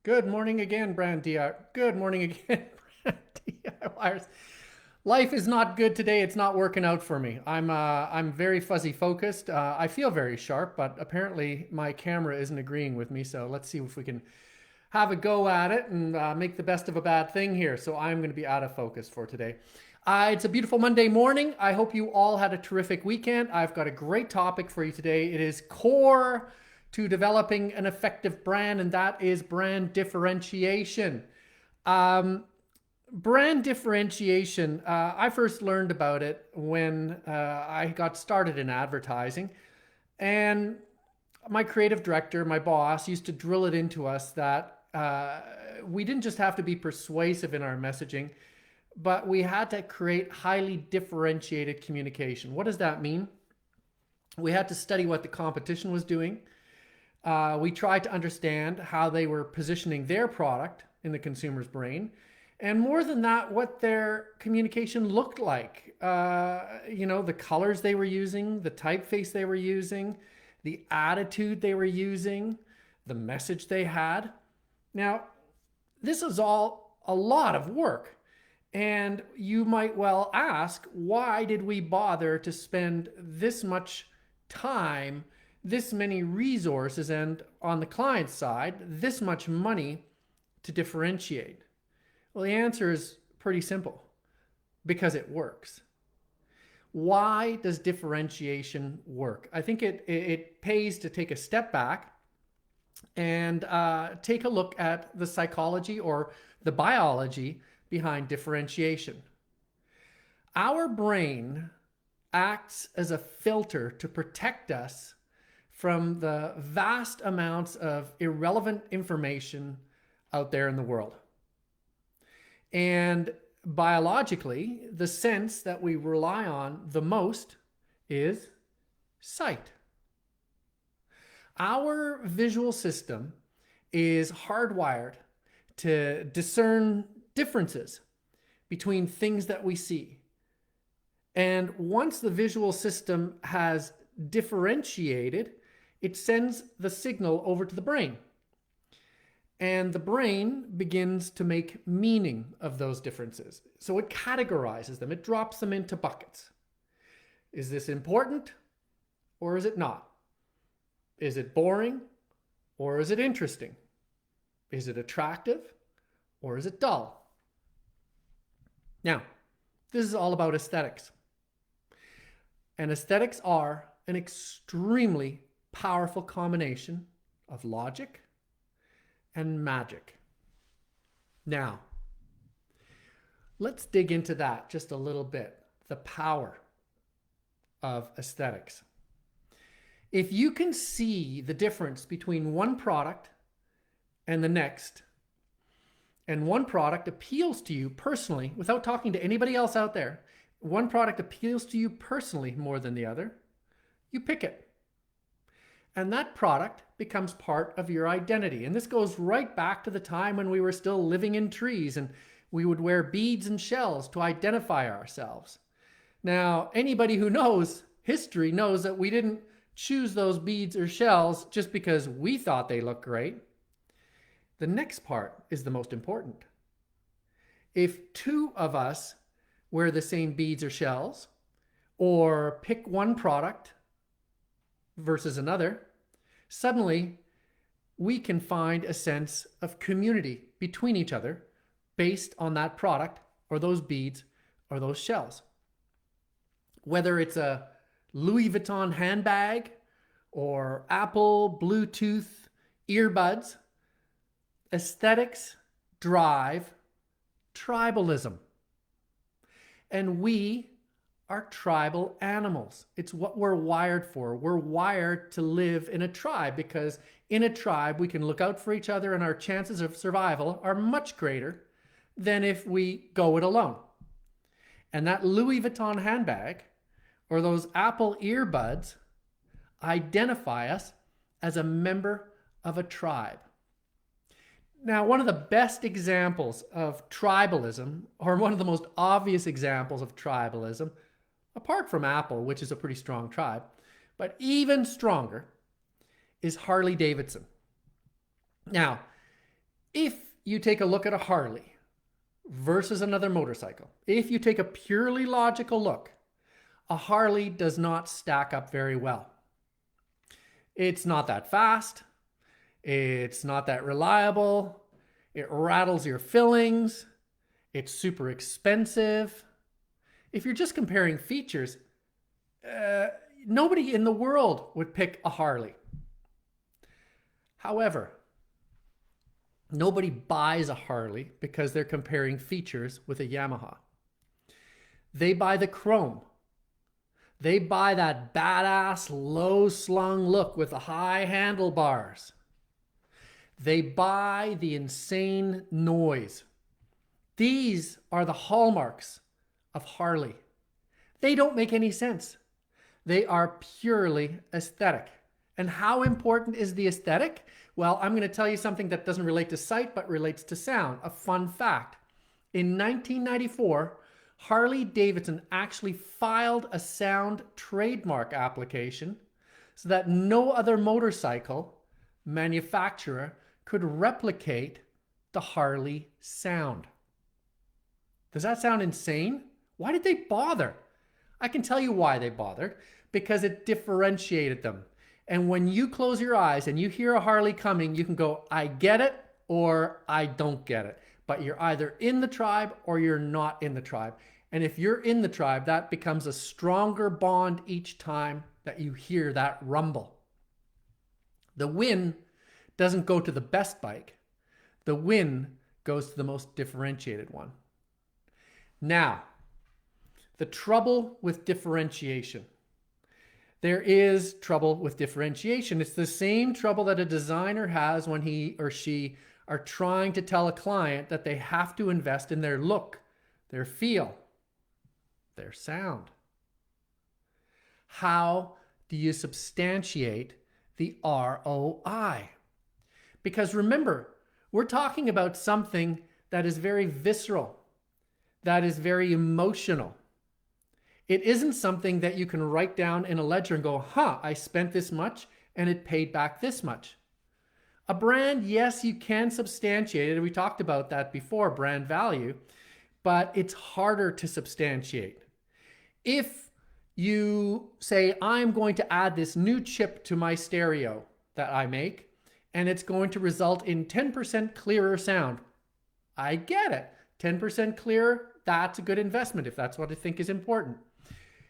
Good morning again, brand DIY. Good morning again, brand DIYers. Life is not good today. It's not working out for me. I'm very fuzzy focused. I feel very sharp, but apparently my camera isn't agreeing with me. So let's see if we can have a go at it and make the best of a bad thing here. So I'm going to be out of focus for today. It's a beautiful Monday morning. I hope you all had a terrific weekend. I've got a great topic for you today. It is core to developing an effective brand, and that is brand differentiation. Um, Brand differentiation, I first learned about it when I got started in advertising. And my creative director, my boss, used to drill it into us that we didn't just have to be persuasive in our messaging, but we had to create highly differentiated communication. What does that mean? We had to study what the competition was doing. We tried to understand how they were positioning their product in the consumer's brain. And more than that, what their communication looked like. The colors they were using, the typeface they were using, the attitude they were using, the message they had. Now, this is all a lot of work. And you might well ask, why did we bother to spend this much time, this many resources, and on the client side, this much money to differentiate? Well, the answer is pretty simple. Because it works. Why does differentiation work? I think it pays to take a step back and take a look at the psychology or the biology behind differentiation. Our brain acts as a filter to protect us from the vast amounts of irrelevant information out there in the world. And biologically, the sense that we rely on the most is sight. Our visual system is hardwired to discern differences between things that we see. And once the visual system has differentiated, it sends the signal over to the brain. And the brain begins to make meaning of those differences. So it categorizes them, it drops them into buckets. Is this important or is it not? Is it boring or is it interesting? Is it attractive or is it dull? Now, this is all about aesthetics. And aesthetics are an extremely powerful combination of logic and magic. Now, let's dig into that just a little bit. The power of aesthetics. If you can see the difference between one product and the next, and one product appeals to you personally without talking to anybody else out there, one product appeals to you personally more than the other, you pick it. And that product becomes part of your identity. And this goes right back to the time when we were still living in trees and we would wear beads and shells to identify ourselves. Now, anybody who knows history knows that we didn't choose those beads or shells just because we thought they looked great. The next part is the most important. If two of us wear the same beads or shells, or pick one product versus another, suddenly we can find a sense of community between each other based on that product or those beads or those shells. Whether it's a Louis Vuitton handbag or Apple Bluetooth earbuds, aesthetics drive tribalism. And we are tribal animals. It's what we're wired for. We're wired to live in a tribe because in a tribe we can look out for each other and our chances of survival are much greater than if we go it alone. And that Louis Vuitton handbag or those Apple earbuds identify us as a member of a tribe. Now, one of the best examples of tribalism, or one of the most obvious examples of tribalism, apart from Apple, which is a pretty strong tribe, but even stronger, is Harley Davidson. Now, If you take a look at a Harley versus another motorcycle, if you take a purely logical look, a Harley does not stack up very well. It's not that fast. It's not that reliable. It rattles your fillings. It's super expensive. If you're just comparing features, nobody in the world would pick a Harley. However, nobody buys a Harley because they're comparing features with a Yamaha. They buy the chrome. They buy that badass low slung look with the high handlebars. They buy the insane noise. These are the hallmarks of Harley. They don't make any sense. They are purely aesthetic. And how important is the aesthetic? Well, I'm going to tell you something that doesn't relate to sight, but relates to sound. A fun fact. In 1994, Harley Davidson actually filed a sound trademark application so that no other motorcycle manufacturer could replicate the Harley sound. Does that sound insane? Why did they bother? I can tell you why they bothered. Because it differentiated them. And when you close your eyes and you hear a Harley coming, you can go, I get it, or I don't get it. But you're either in the tribe or you're not in the tribe. And if you're in the tribe, that becomes a stronger bond each time that you hear that rumble. The win doesn't go to the best bike. The win goes to the most differentiated one. Now, the trouble with differentiation. There is trouble with differentiation. It's the same trouble that a designer has when he or she are trying to tell a client that they have to invest in their look, their feel, their sound. How do you substantiate the ROI? Because remember, we're talking about something that is very visceral, that is very emotional. It isn't something that you can write down in a ledger and go, I spent this much and it paid back this much. A brand, yes, you can substantiate it. We talked about that before, brand value, but it's harder to substantiate. If you say, I'm going to add this new chip to my stereo that I make, and it's going to result in 10% clearer sound. I get it. 10% clearer, that's a good investment if that's what I think is important.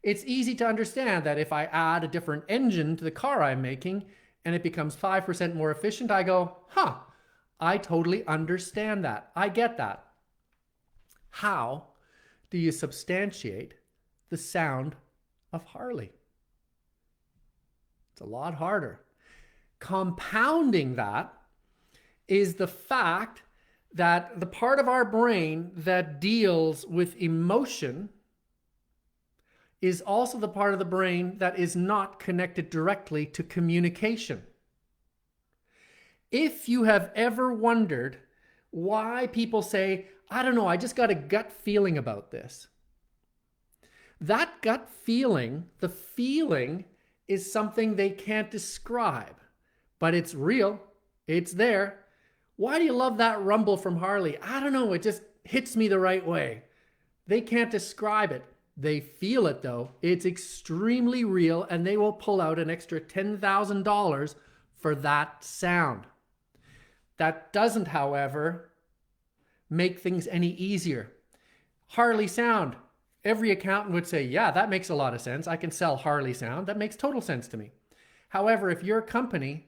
It's easy to understand that if I add a different engine to the car I'm making and it becomes 5% more efficient, I go, I totally understand that. I get that. How do you substantiate the sound of Harley? It's a lot harder. Compounding that is the fact that the part of our brain that deals with emotion is also the part of the brain that is not connected directly to communication. If you have ever wondered why people say, I don't know, I just got a gut feeling about this. That gut feeling, the feeling, is something they can't describe, but it's real. It's there. Why do you love that rumble from Harley? I don't know, it just hits me the right way. They can't describe it. They feel it though. It's extremely real, and they will pull out an extra $10,000 for that sound. That doesn't, however, make things any easier. Harley sound. Every accountant would say, yeah, that makes a lot of sense. I can sell Harley sound. That makes total sense to me. However, if you're a company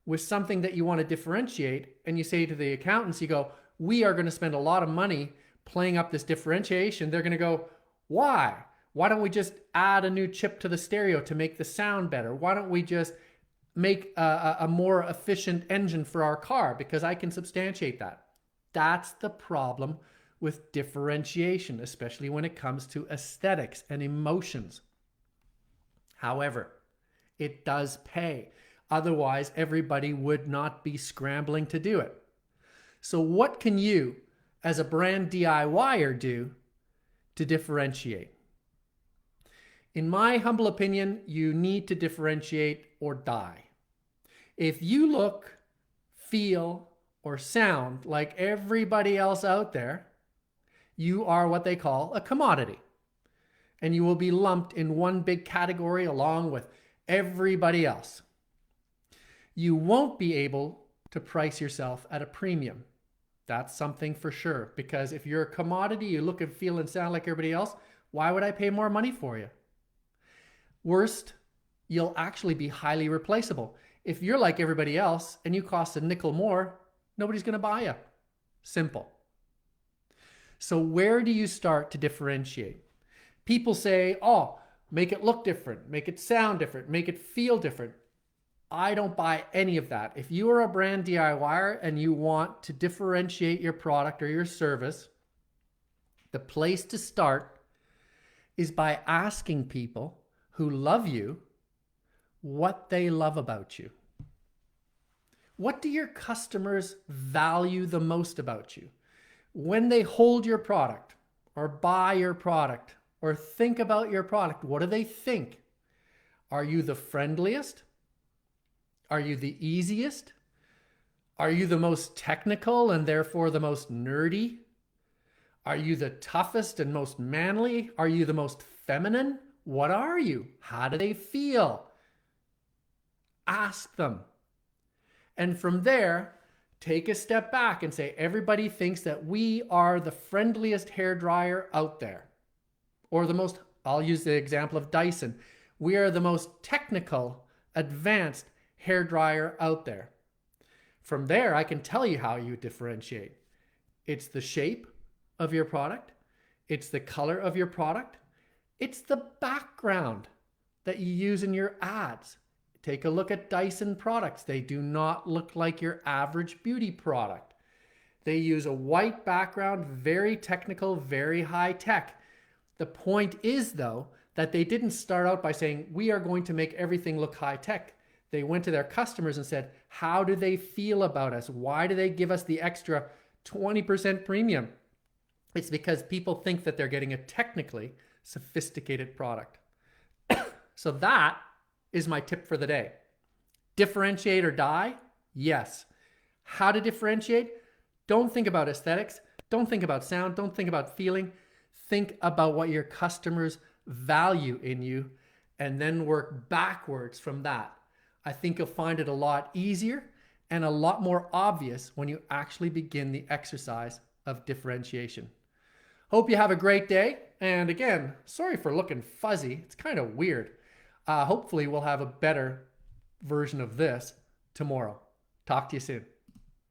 with something that you want to differentiate and you say to the accountants, you go, we are going to spend a lot of money playing up this differentiation, they're going to go, why? Why don't we just add a new chip to the stereo to make the sound better? Why don't we just make a more efficient engine for our car? Because I can substantiate that. That's the problem with differentiation, especially when it comes to aesthetics and emotions. However, it does pay. Otherwise, everybody would not be scrambling to do it. So what can you, as a brand DIYer, do to differentiate? In my humble opinion, you need to differentiate or die. If you look, feel, or sound like everybody else out there, you are what they call a commodity. And you will be lumped in one big category along with everybody else. You won't be able to price yourself at a premium. That's something for sure. Because if you're a commodity, you look and feel and sound like everybody else, why would I pay more money for you? Worst, you'll actually be highly replaceable. If you're like everybody else and you cost a nickel more, nobody's going to buy you. Simple. So where do you start to differentiate? People say, oh, make it look different, make it sound different, make it feel different. I don't buy any of that. If you are a brand DIYer and you want to differentiate your product or your service, the place to start is by asking people who love you what they love about you. What do your customers value the most about you? When they hold your product or buy your product or think about your product, what do they think? Are you the friendliest? Are you the easiest? Are you the most technical and therefore the most nerdy? Are you the toughest and most manly? Are you the most feminine? What are you? How do they feel? Ask them. And from there, take a step back and say, everybody thinks that we are the friendliest hairdryer out there. Or the most, I'll use the example of Dyson. We are the most technical, advanced hairdryer out there. From there, I can tell you how you differentiate. It's the shape of your product. It's the color of your product. It's the background that you use in your ads. Take a look at Dyson products. They do not look like your average beauty product. They use a white background, very technical, very high tech. The point is, though, that they didn't start out by saying, we are going to make everything look high tech. They went to their customers and said, how do they feel about us? Why do they give us the extra 20% premium? It's because people think that they're getting a technically sophisticated product. So that is my tip for the day. Differentiate or die? Yes. How to differentiate? Don't think about aesthetics. Don't think about sound. Don't think about feeling. Think about what your customers value in you and then work backwards from that. I think you'll find it a lot easier and a lot more obvious when you actually begin the exercise of differentiation. Hope you have a great day. And again, sorry for looking fuzzy. It's kind of weird. Hopefully we'll have a better version of this tomorrow. Talk to you soon.